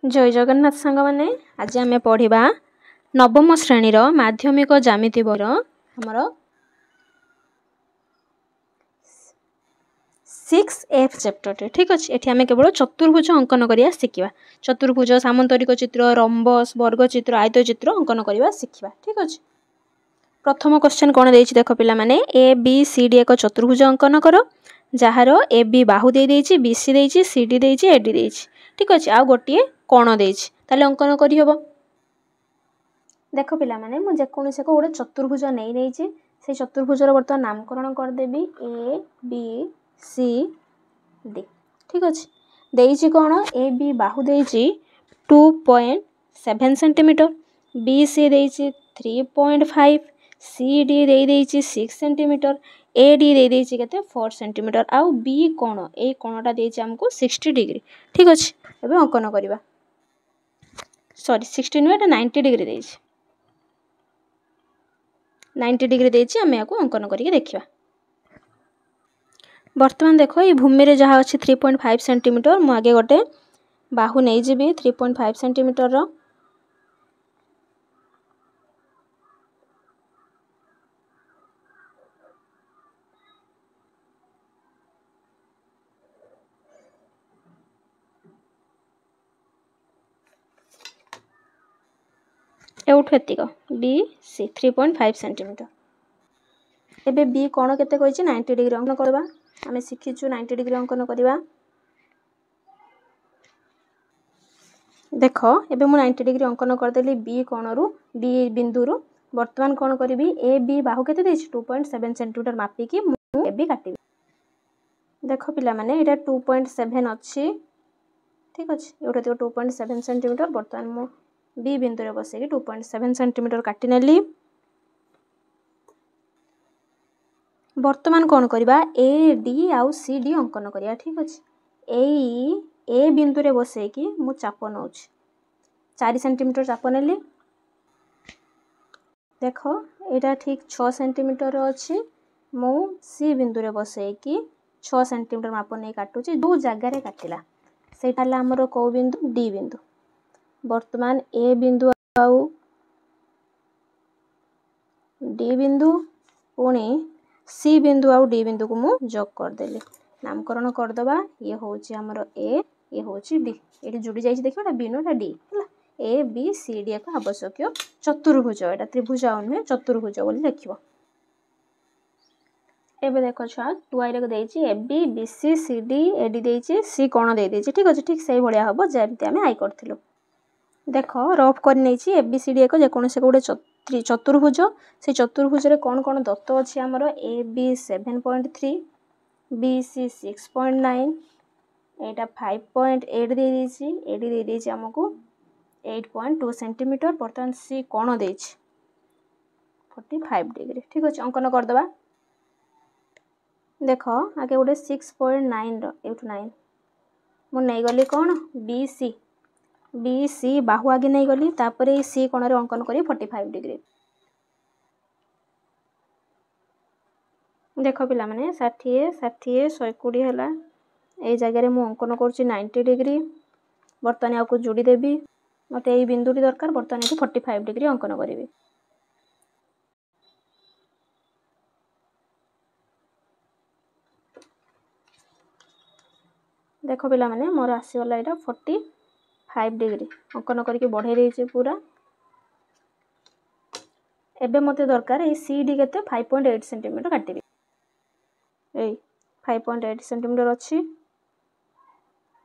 जय जगन्नाथ सांग मैंने आज आम पढ़ा नवम श्रेणीर माध्यमिक ज्यामिति बर आमर 6F चैप्टर ठीक अच्छे। ये आम केवल चतुर्भुज अंकन करिया शिखा। चतुर्भुज सामंतरिक चित्र रंबस वर्गचित्र आयत चित्र अंकन करिया शिखा ठीक अच्छे। प्रथम क्वेश्चन कौन देछि देख पिला माने ए बी सी डी एक चतुर्भुज अंकन कर जार ए बी बाहु देछि बी सी देछि सी डी देछि ए डी देछि ठीक अच्छे। आ गोटे कोण देछि ताले अंकन करि हबो। देख पिला माने मु जेकोनोसी को गोटे चतुर्भुज नै नैछि से चतुर्भुजर वर्तमान नामकरण कर देबी ए बी सी डी ठीक अच्छे। देछि कोण ए बी बाहु देछि 2.7 सेंटीमीटर बी सी देछि 3.5 सी डी दे देछि 6 सेंटीमीटर ए डी दे देछि केते 4 सेंटीमीटर आउ बी कोण ए कोणटा देछि हमको 60 डिग्री ठीक अच्छे। एबे अंकन करिबा सॉरी 60 नु एटा 90 डिग्री देछि 90 डिग्री देछि हम याको अंकन करिके देखिबा। वर्तमान देखो ये भूमि रे जहा अछि 3.5 सेंटीमीटर मु आगे गोटे बाहु नै जेबी 3.5 सेंटीमीटर रो एउठ एतिक बी सी 3.5 सेंटीमीटर। एबे बी कोण केते कहै छी 90 डिग्री अंकन करबा। हमें शिखिछु 90 डिग्री अंकन करबा। देखो एबे मु 90 डिग्री अंकन कर देली बी कोण रु बी बिंदु रु। वर्तमान कोण करबी ए बी बाहु केते देछि 2.7 सेंटीमीटर मापी की मु ए बी काटिबी। देखो पिला माने एटा 2.7 अछि ठीक अछि। एउठा तो 2.7 सेंटीमीटर वर्तमान मु बी बिंदु रे बसे की 2.7 सेंटीमीटर काटि नेली। वर्तमान कौन करबा ए डी आउ सी डी अंकन करिया ठीक अच्छे। ए बिंदु रे बसे की मु चाप नउछि 4 सेंटीमीटर चाप नेली। देखो एटा ठीक 6 सेंटीमीटर अछि मु सी बिंदु रे बसे की 6 सेंटीमीटर माप नै काटुछि दो जगह रे काटिला सेटा ला हमरो को बिंदु डी बिंदु। वर्तमान ए बिंदु आउ डी बिंदु पुणी सी बिंदु आउ डी बिंदु को मु जोग कर देली नामकरण कर दबा। ये होची हमरो ए ये होची डी एटी जुडी जाईची देखियोटा बी नोटा डी हला ए बी सी डी एक आवश्यक चतुर्भुज एटा त्रिभुज आउने चतुर्भुज बोली लिखिबो। एबे देखो छा 2i रे देइची A B B C C D A D देइची सी कोण दे देइची ठीक अछि। ठीक सही भलिया हबो जेमति हमें आई करथिलु। देखो रफ कर नैची ए बी सी डी एक जे कोन से गोटे चतुर्भुज से चतुर्भुज रे कोन कोन दत्त अछि हमरो ए बी 7.3 बी सी 6.9 एटा 5.8 दे देछि ए डी दे देछि हमको 8.2 सेंटीमीटर। वर्तमान सी कोन देछि 45 डिग्री ठीक अछि। अंकन कर दबा। देखो आगे गोटे 6.9 रो 9 मु नै गली कोन बी सी बाहु आगे नहीं गली तापरे सी कोण रे अंकन करी 45 डिग्री। देखो पिला माने 60 60 120 हला ए जगह रे मु अंकन करछि 90 डिग्री। वर्तमान या को जोड़ी देबी मते ए बिंदुटी दरकार वर्तमान एठी 45 डिग्री अंकन करिवि। देखो पिला माने मोर आसी वाला एटा 45 डिग्री अंकन करके बढ़े रही पूरा। एबे मते दरकार ए सी डी केते 5.8 सेंटीमीटर काटिबी ए 5.8 सेंटीमीटर अछि।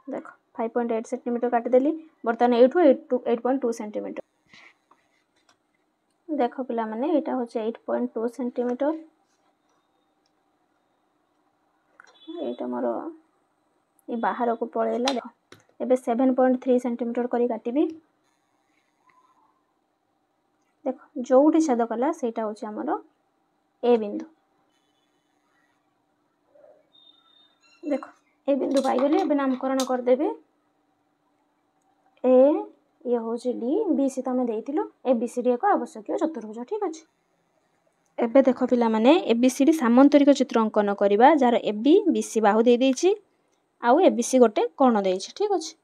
देखो 5.8 सेंटीमीटर काटि देली वर्तमान एठू 8.2 सेंटीमीटर। देखो पिला माने एटा होचे 8.2 सेंटीमीटर एटा मोर ये बाहर को पळेला। देखो एबे 7.3 सेंटीमीटर करी काटिबी। देखो जोउठी छेद कला सेटा होची हमरो ए बिंदु। देखो ए बिंदु पाई गेले एबे नामकरण कर देबे ए ये होची डी बी सी तमे देइतिलो ए बी सी डी को आवश्यक चतुर्भुज ठीक अछि। एबे देखो पिला माने ए बी सी डी सामंतरिक चित्र अंकन करिबा जार ए बी बी सी बाहु दे देछि आउ ए बी सी गोटे कोण देछि ठीक अछि।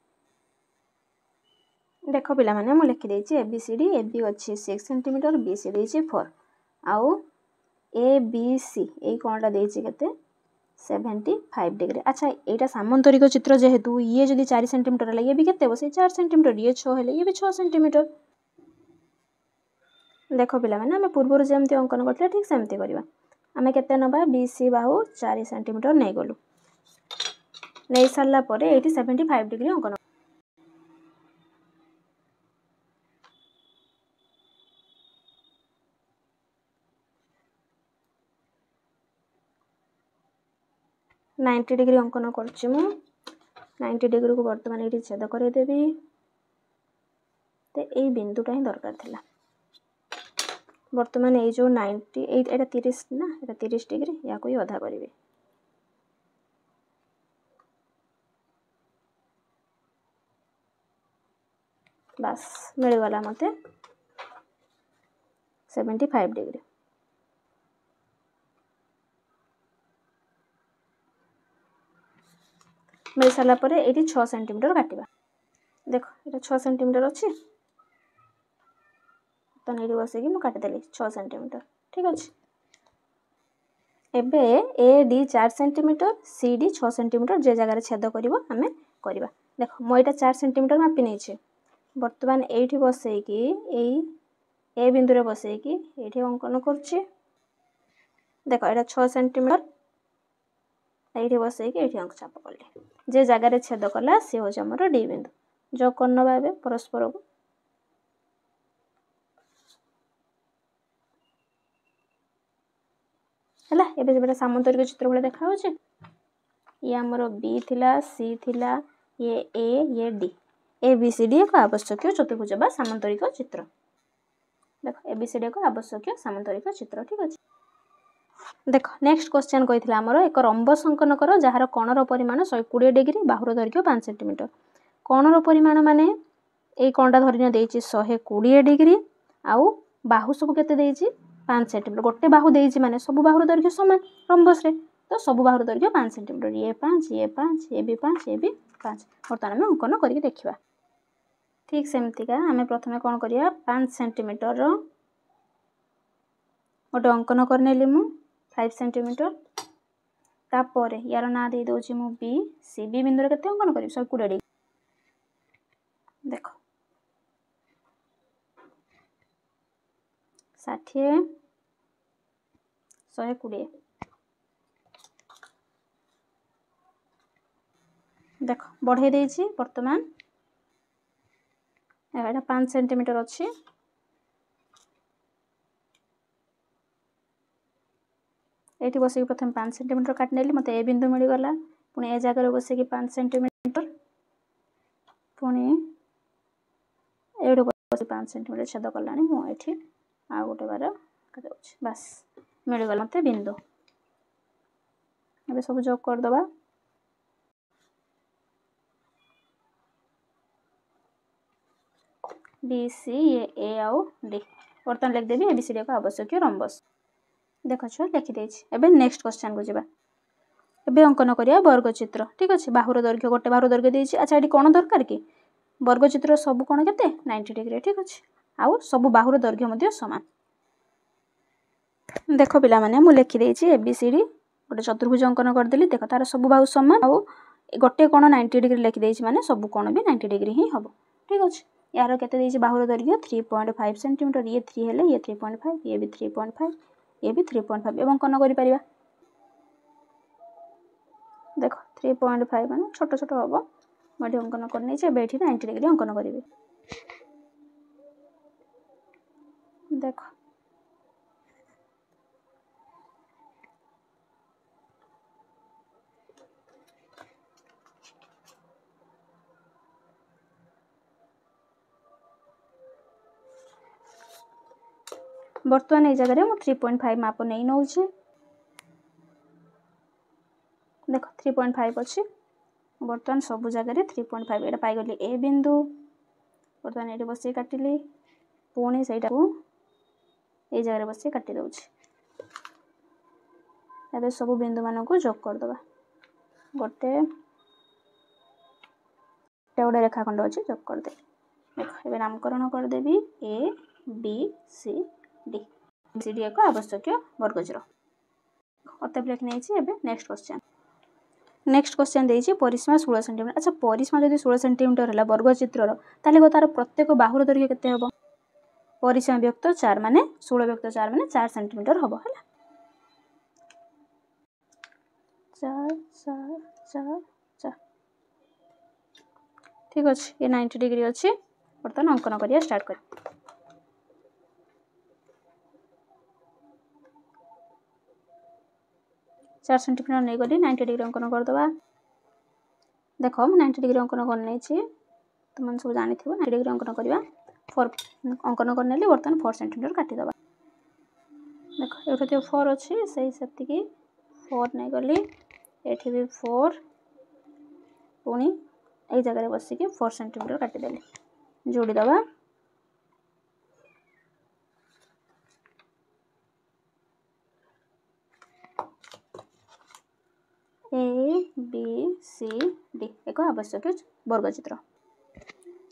देख पिला माने मु लिखि देछि A B C D A B अच्छी 6 सेंटीमीटर बी सी देछि 4 आउ ए बी सी ए कोणटा देछि केते 75 डिग्री। अच्छा एटा सामंतरिक चित्र जेहेतु ये जदि 4 सेंटीमीटर है ये भी केते बसे 4 सेंटीमीटर ये 6 है ये भी 6 सेंटीमीटर। देख पिला माने हम पूर्व जमती अंकन करथिले ठीक सेमती करबा। आमे केते नबा बी सी बाहु 4 सेंटीमीटर नै गलु नै सारला परे एटी 75 डिग्री अंकन 90 डिग्री अंकन करछि मु 90 डिग्री को वर्तमान ये छेद कर देबी ते ए बिंदुटा ही दरकार थिला। वर्तमान ये जो 90 एटा 30 ना एटा 30 डिग्री या कोई आधा करिवे बस मिल गला मते 75 डिग्री। मिल सारा परे एटी 6 सेंटीमीटर काटिबा। देखो एटा 6 सेंटीमीटर अछि तो नेडी बसे कि मु काटि देली 6 सेंटीमीटर ठीक अछि। एबे A D 4 centimetre C D 6 centimetre जे जगह रे छेद करिवो हमें करबा। देखो मो एटा 4 सेंटीमीटर मापि नै छै वर्तमान एठी बसे कि एई ए बिंदु रे बसे कि एठी अंकन करछि। देखो एटा 6 सेंटीमीटर एठी बसे कि एठी अंक छाप करले जे जगह रे छेद कला से हो हमर डी बिंदु जो कर्ण भाबे परस्पर को हला। एबे जेबे सामंतरिक चित्र भले देखा होचे ये हमर बी थिला सी थिला ये D A B C D एक आवश्यक चतुर्भुज बा सामंतरिक चित्र। देखो ए बी सी डी एक आवश्यक सामंतरिक चित्र ठीक अछि। देखो नेक्स्ट क्वेश्चन कहिथिला हमर एक रंबस अंकन कर जहार कोणर परिमाण 120 डिग्री बाहुर दैर्घ्य 5 सेंटीमीटर। कोणर परिमाण माने ए कोणटा धरिना देछि 120 डिग्री आउ बाहु सब केते देछि 5 सेंटीमीटर गोटे बाहु देछि माने सब बाहुर दैर्घ्य समान रंबस रे तो सब बाहुर दैर्घ्य 5 सेंटीमीटर ये 5 ये 5 ये भी 5 ये भी 5। वर्तमान में अंकन करके देखिबा ठीक सेमती का हमें प्रथमे कोन करिया 5 सेंटीमीटर रो गोटे अंकन करनेली मु 5 सेंटीमीटर तापरे यार ना दे दोछि मु बी सी बी बिंदु रे केते अंकन करिवि 120 डिग्री। देखो 60 120 देखो बढ़े देछि वर्तमान एटा 5 सेंटीमीटर अछि एठी बसे प्रथम 5 सेंटीमीटर काट नेली मते ए बिंदु मिल गला पुनी ए जगह रे बसे कि 5 सेंटीमीटर पुनी एडो बसे 5 सेंटीमीटर छेद करलानी मु एठी आ गोटे बार काट दोछि बस मिल गला मते बिंदु। एबे सब जोग कर दबा बी सी ए आउ डी वर्तमान लिख देबी ए बी सी डी को आवश्यक रंबस। देखो छ लिखि देछि। एबे नेक्स्ट क्वेश्चन को जिबा एबे अंकन करिया वर्ग चित्र ठीक अछि। बाहुर दैर्घ्य गोटे बाहुर दैर्घ्य देछि। अच्छा एटी कोन दरकार की वर्ग चित्र सब कोन केते 90 डिग्री ठीक अछि आउ सब बाहुर दैर्घ्य मध्ये समान। देखो पिला माने मु लिखि देछि ए बी सी डी गोटे चतुर्भुज अंकन कर देली। देखो तार सब बाहु समान आउ गोटे कोण 90 डिग्री लिखि देछि माने सब कोण भी 90 डिग्री ही हबो ठीक अछि। यार केते देछि बाहुर दैर्घ्य 3.5 सेंटीमीटर ये 3 हेले ये 3.5 ये भी 3.5 ये भी 3.5 एवं अंकन करि परिबा। देखो 3.5 माने छोटो छोटो हबो मडी अंकन कर नै छै बेठी 90 डिग्री अंकन करिवे। देखो वर्तमान ए जगह मु 3.5 माप नै नौ छै। देखो 3.5 अछि वर्तमान सब जगह 3.5 एटा पाई गली ए बिंदु वर्तमान एटी बसे काटिली पुणी सेटा को ए जगह रे बसे काटि दउछि। एबे सब बिंदु मान को जोग कर दबा गोटे गोटे रेखाखंड अछि जोग कर दे देख ए नामकरण करदेवी A B C D C D एक आवश्यक वर्गजर अतएव लिखि नहीं एबे नेक्स्ट क्वेश्चन देछि परिसीमा 16 सेंटीमीटर। अच्छा परिसीमा जदि 16 सेंटीमीटर है वर्गचित्र ताले तार प्रत्येक बाहुर दैर्घ्य केते हबो परिसीमा व्यक्त 4 माने 16 व्यक्त 4 माने 4 सेंटीमीटर हबो हला 4 4 4 4 ठीक अछि ये 90 डिग्री अछि बर्तमान अंकन करिया स्टार्ट कर 4 सेंटीमीटर नहीं गली 90 डिग्री अंकन कर दबा देखो 90 डिग्री अंकन कर नै छी तुम सब जानि थिबो 90 डिग्री अंकन करबा 4 अंकन कर नेली बर्तमान 4 सेंटीमीटर काटी दबा देखो एठो तो 4 अछि सही सेति की 4 नहीं गली एठी भी 4 पुनी ए जगह रे बसी के 4 सेंटीमीटर काटी देली जोड़ी दबा ए बी सी डी एक आवश्यक वर्गचित्र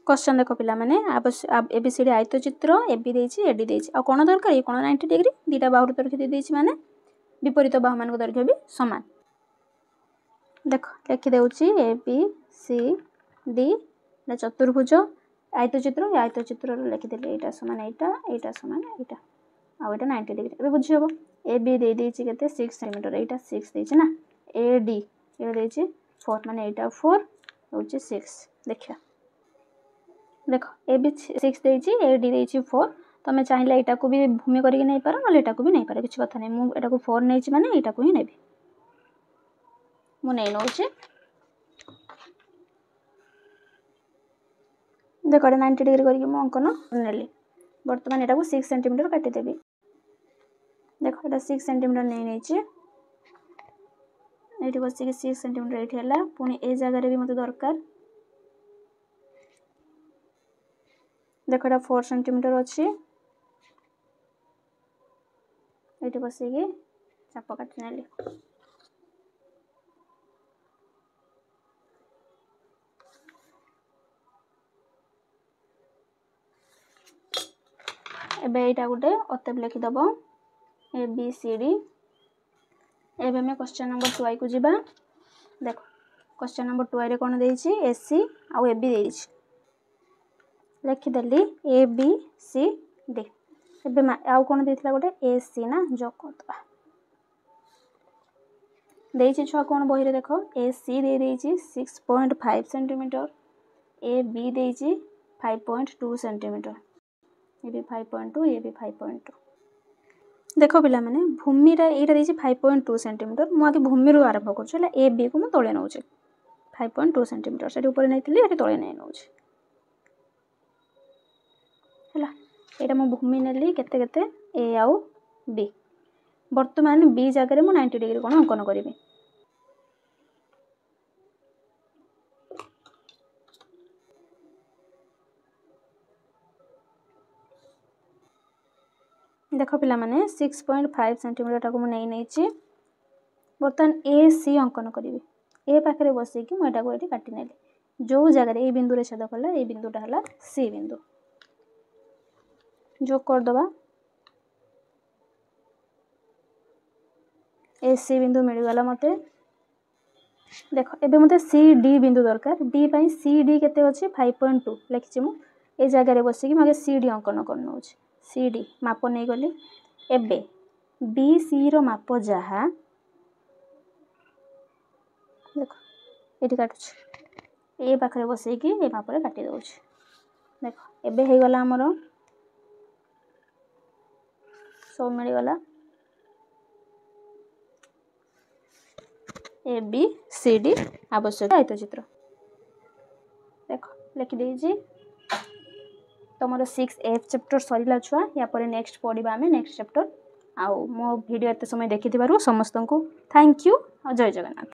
क्वेश्चन देखो पिला माने ए बी सी डी आयत चित्र ए बी देछि ए डी देछि आ कोन दरकार ए कोन 90 डिग्री दीटा बाहुर दैर्घ्य दे देछि माने विपरीत बाहु मान दैर्घ्य भी समान देखो लिखि देउछि ए बी सी डी ना चतुर्भुज आयत चित्र लिखि देले एटा समान एटा समान एटा आ एटा 90 डिग्री एबे बुझि हबो ए बी दे देछि केते 6 सेंटीमीटर एटा 6 देछि ना ए डी ये देछि 4 माने एटा 4 होछि 6 देखिया देखो ए बी 6 देछि ए डी देछि 4 तमे चाहिला एटा को भी भूमि करिके नै पारो नले एटा को भी नै पारो किछ कथा नै मु एटा को 4 नैछि माने एटा को ही नेबी मु नै नौछि देखो 90 डिग्री करिके मु अंकन नेली वर्तमान एटा को 6 सेंटीमीटर काटी देबी देखो एटा 6 सेंटीमीटर नै नैछि एठी बसी के 6 सेंटीमीटर एठी हला पुनी ए जगह रे भी मते दरकार देखो एटा 4 सेंटीमीटर अछि एठी बसी के चाप काटी नेली एबे एटा गुटे अतएव लिखि दबो ए बी सी डी एबे में क्वेश्चन नंबर 2 को जिबा देखो क्वेश्चन नंबर 2 रे कोन देछि एसी आ ए बी देछि लिखि देली ए बी सी डी एबे आ कोन देथिला गुटे ए सी ना जो करतबा देछि छ कोन बही रे देखो ए सी दे देछि 6.5 सेंटीमीटर ए बी देछि 5.2 सेंटीमीटर ये भी 5.2 ये भी 5.2 देखो पिला माने भूमि रा एटा देछि 5.2 सेंटीमीटर मु आगे भूमि रो आरंभ करछु हला ए बी को मु तळे नउछि 5.2 सेंटीमीटर सेठी ऊपर नैथिली एठी तळे नै नउछि हला एटा मु भूमि नेली केते केते ए आउ बी वर्तमान बी जगह रे मु 90 डिग्री कोण अंकन करिवि देखो पिला माने 6.5 सेंटीमीटर टाको मु नै नैछि बर्तन ए सी अंकन करिवि ए पाखरे बसी कि मु एटा को एठी काटी नेली जो जगह रे ए बिंदु रे छेद करला ए बिंदुटा हला सी बिंदु जो कर दबा ए सी बिंदु मिल गला मते देखो एबे मते सी डी बिंदु दरकार डी पई सी डी केते अछि 5.2 लिखछि मु ए जगह रे बसी कि मगे सी डी अंकन करनो अछि सी डी माप नहीं गली एबे बी सी रो माप जहा देखो एठी काटुछ ए पाखरे बसे कि ए माप रे काटी दउछ देखो एबे हे गला हमरो सब मिल गला ए बी सी डी आवश्यक आयत चित्र देखो लिखि देजी तमरो 6F चैप्टर सरीला छुआ या पर नेक्स्ट पढिबा हमें नेक्स्ट चैप्टर आउ मो वीडियो एते समय देखि थिबारु समस्त को थैंक यू और जय जगन्नाथ।